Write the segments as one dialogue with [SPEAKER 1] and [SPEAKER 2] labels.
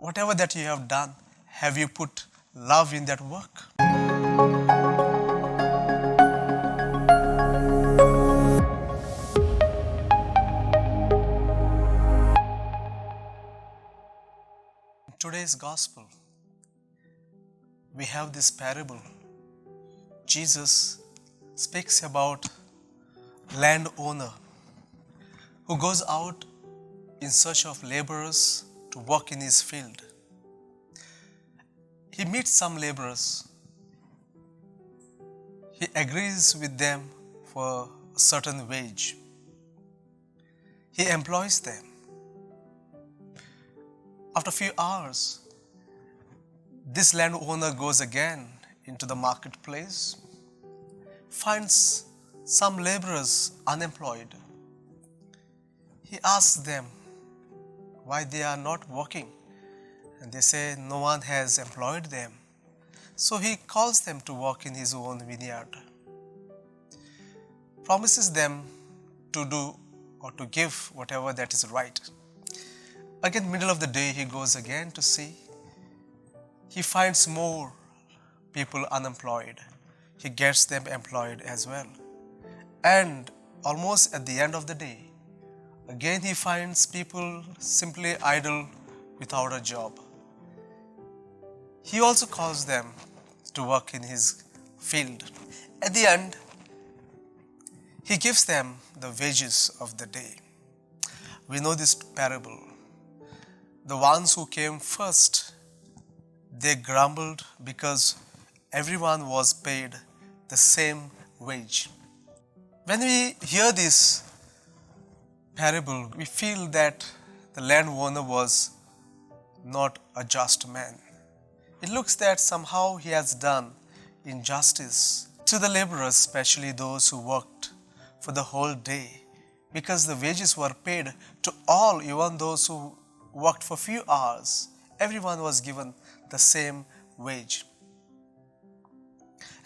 [SPEAKER 1] whatever that you have done, have you put love in that work? In today's gospel, we have this parable. Jesus speaks about landowner who goes out in search of laborers to work in his field. He meets some laborers. He agrees with them for a certain wage. He employs them. After a few hours, this landowner goes again into the marketplace, finds some laborers unemployed. He asks them why they are not working, and they say no one has employed them. So he calls them to work in his own vineyard, promises them to do or to give whatever that is right. Again, middle of the day, he goes again to see. He finds more people unemployed. He gets them employed as well. And almost at the end of the day, again he finds people simply idle without a job. He also calls them to work in his field. At the end, he gives them the wages of the day. We know this parable. The ones who came first, they grumbled because everyone was paid the same wage. When we hear this parable, we feel that the landowner was not a just man. It looks that somehow he has done injustice to the laborers, especially those who worked for the whole day, because the wages were paid to all, even those who worked for few hours. Everyone was given the same wage.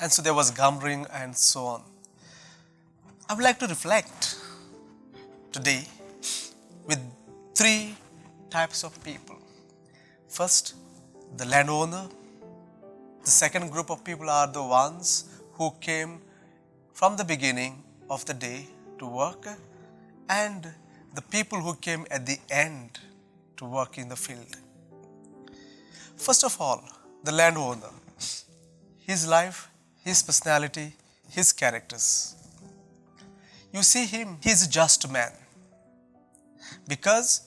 [SPEAKER 1] And so there was grumbling and so on. I would like to reflect today with three types of people. First, the landowner. The second group of people are the ones who came from the beginning of the day to work, and the people who came at the end to work in the field. First of all, the landowner. His life, his personality, his characters. You see him, he is a just man because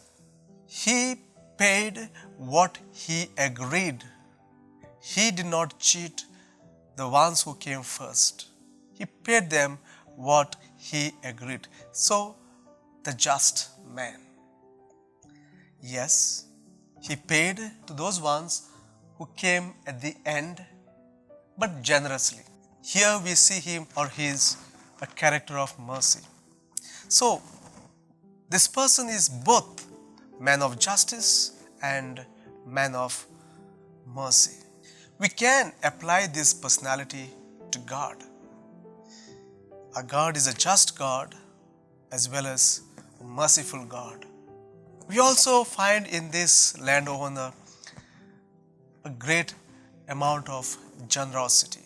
[SPEAKER 1] he paid what he agreed. He did not cheat the ones who came first. He paid them what he agreed. So, the just man. Yes, he paid to those ones who came at the end, but generously. Here we see him or his a character of mercy. So, this person is both man of justice and man of mercy. We can apply this personality to God. Our God is a just God as well as a merciful God. We also find in this landowner a great amount of generosity.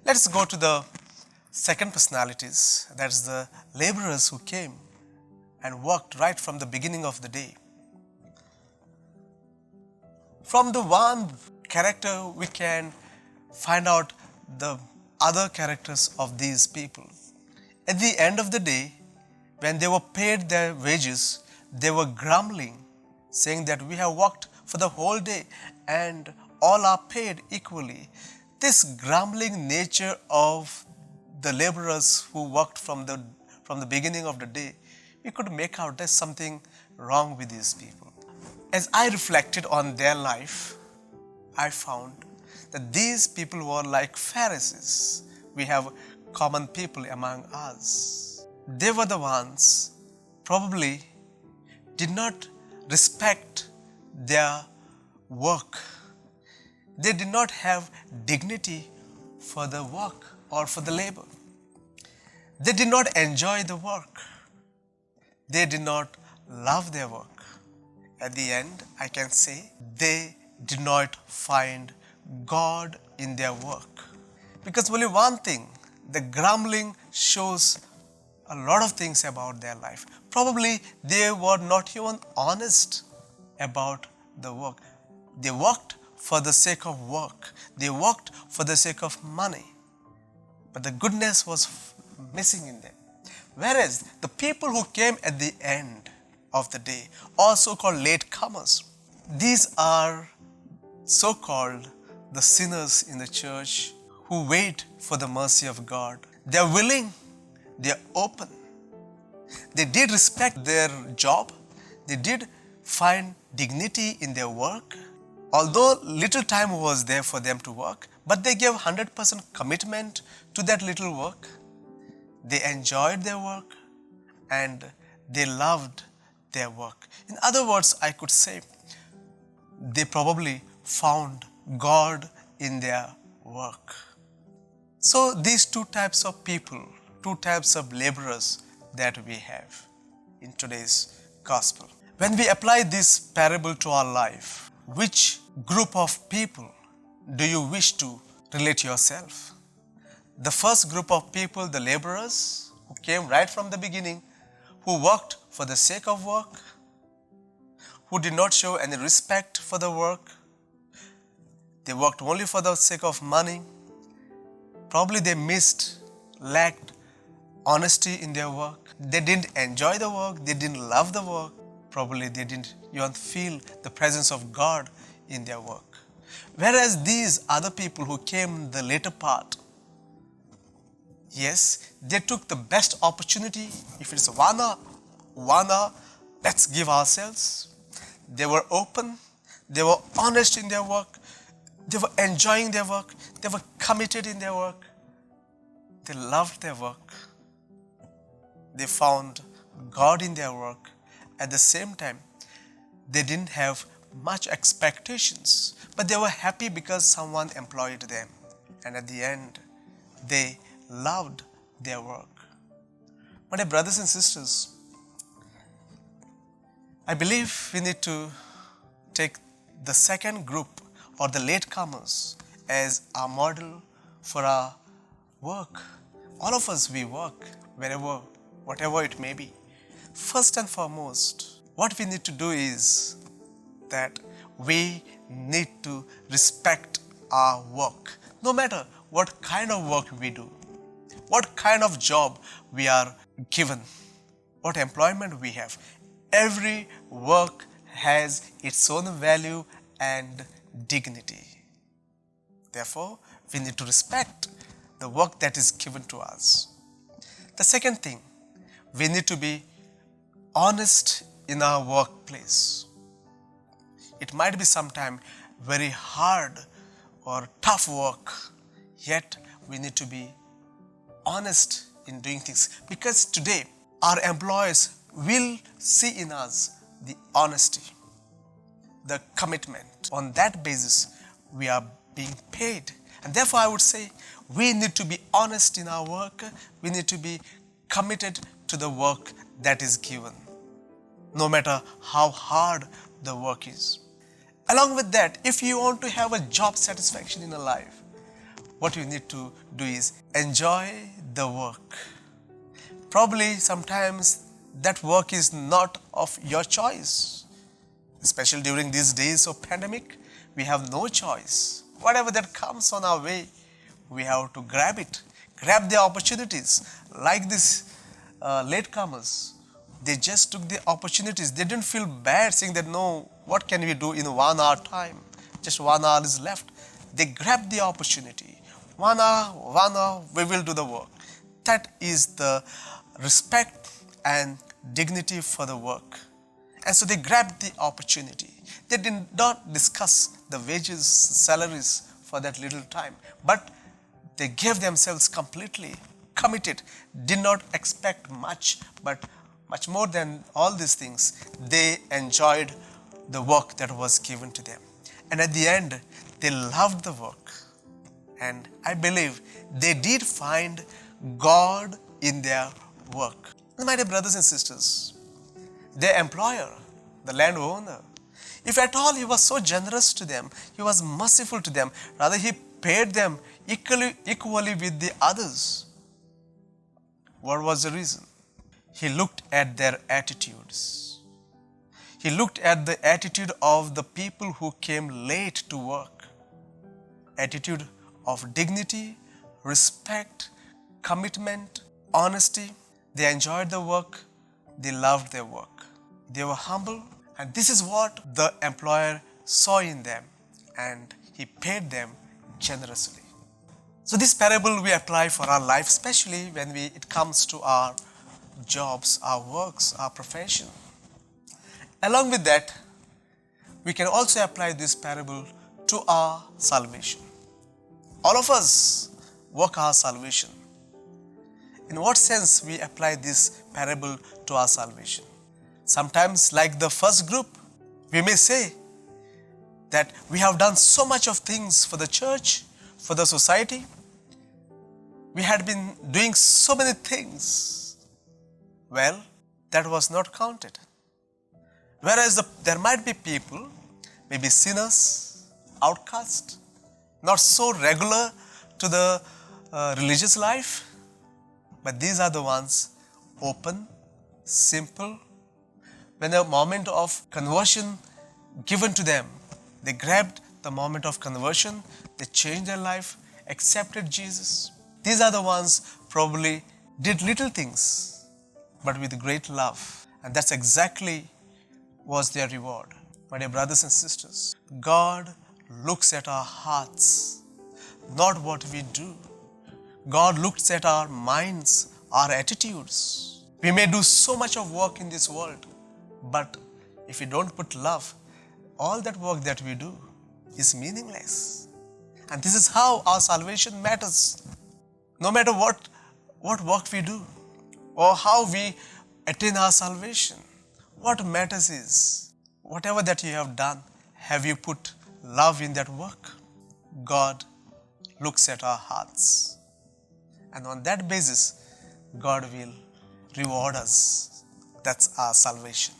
[SPEAKER 1] Let's go to the second personalities, that's the laborers who came and worked right from the beginning of the day. From the one character, we can find out the other characters of these people. At the end of the day, when they were paid their wages, they were grumbling, saying that we have worked for the whole day and all are paid equally. This grumbling nature of the laborers who worked from the beginning of the day, we could make out there's something wrong with these people. As I reflected on their life, I found that these people were like Pharisees. We have common people among us. They were the ones probably did not respect their work. They did not have dignity for the work or for the labor. They did not enjoy the work. They did not love their work. At the end, I can say they did not find God in their work. Because only one thing, the grumbling shows a lot of things about their life. Probably they were not even honest about the work. They worked for the sake of work. They worked for the sake of money. But the goodness was missing in them. Whereas the people who came at the end of the day, also called latecomers, these are so-called the sinners in the church who wait for the mercy of God. They are willing, they are open. They did respect their job. They did find dignity in their work. Although little time was there for them to work, but they gave 100% commitment to that little work. They enjoyed their work and they loved their work. In other words, I could say they probably found God in their work. So these two types of people, two types of laborers that we have in today's gospel. When we apply this parable to our life, which group of people do you wish to relate yourself? The first group of people, the laborers, who came right from the beginning, who worked for the sake of work, who did not show any respect for the work. They worked only for the sake of money. Probably they lacked honesty in their work. They didn't enjoy the work. They didn't love the work. Probably they didn't even feel the presence of God in their work. Whereas these other people who came the later part, yes, they took the best opportunity. If it's 1 hour, let's give ourselves. They were open. They were honest in their work. They were enjoying their work. They were committed in their work. They loved their work. They found God in their work. At the same time, they didn't have much expectations, but they were happy because someone employed them. And at the end, they loved their work. My dear brothers and sisters, I believe we need to take the second group or the latecomers as our model for our work. All of us, we work wherever, whatever it may be. First and foremost, what we need to do is that we need to respect our work, no matter what kind of work we do, what kind of job we are given, what employment we have. Every work has its own value and dignity. Therefore, we need to respect the work that is given to us. The second thing, we need to be honest in our workplace. It might be sometimes very hard or tough work, yet we need to be honest in doing things, because today our employers will see in us the honesty, the commitment. On that basis, we are being paid. And therefore, I would say we need to be honest in our work. We need to be committed to the work that is given, no matter how hard the work is. Along with that, if you want to have a job satisfaction in a life, what you need to do is enjoy the work. Probably sometimes that work is not of your choice. Especially during these days of pandemic, we have no choice. Whatever that comes on our way, we have to grab it, grab the opportunities. Like these latecomers, they just took the opportunities. They didn't feel bad saying that, no, what can we do in 1 hour time? Just 1 hour is left. They grabbed the opportunity. 1 hour, we will do the work. That is the respect and dignity for the work. And so they grabbed the opportunity. They did not discuss the wages, salaries for that little time, but they gave themselves completely committed, did not expect much, but much more than all these things, they enjoyed the work that was given to them. And at the end, they loved the work. And I believe they did find God in their work. My dear brothers and sisters, their employer, the landowner, If at all he was so generous to them, he was merciful to them, rather he paid them equally with the others. What was the reason? He looked at their attitudes. He looked at the attitude of the people who came late to work. Attitude of dignity, respect, commitment, honesty. They enjoyed the work. They loved their work. They were humble, and this is what the employer saw in them, and he paid them generously. So this parable we apply for our life, especially when it comes to our jobs, our works, our profession. Along with that, we can also apply this parable to our salvation. All of us work our salvation. In what sense we apply this parable to our salvation? Sometimes, like the first group, we may say that we have done so much of things for the church, for the society. We had been doing so many things. Well, that was not counted. Whereas there might be people, maybe sinners, outcasts, not so regular to the religious life, but these are the ones open, simple. When a moment of conversion given to them, they grabbed the moment of conversion, they changed their life, accepted Jesus. These are the ones probably did little things, but with great love. And that's exactly was their reward. My dear brothers and sisters, God looks at our hearts, not what we do. God looks at our minds, our attitudes. We may do so much of work in this world, but if we don't put love, all that work that we do is meaningless. And this is how our salvation matters. No matter what work we do or how we attain our salvation, what matters is, whatever that you have done, have you put love in that work? God looks at our hearts. And on that basis, God will reward us. That's our salvation.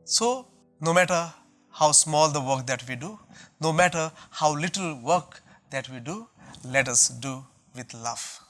[SPEAKER 1] So, no matter how small the work that we do, no matter how little work that we do, let us do with love.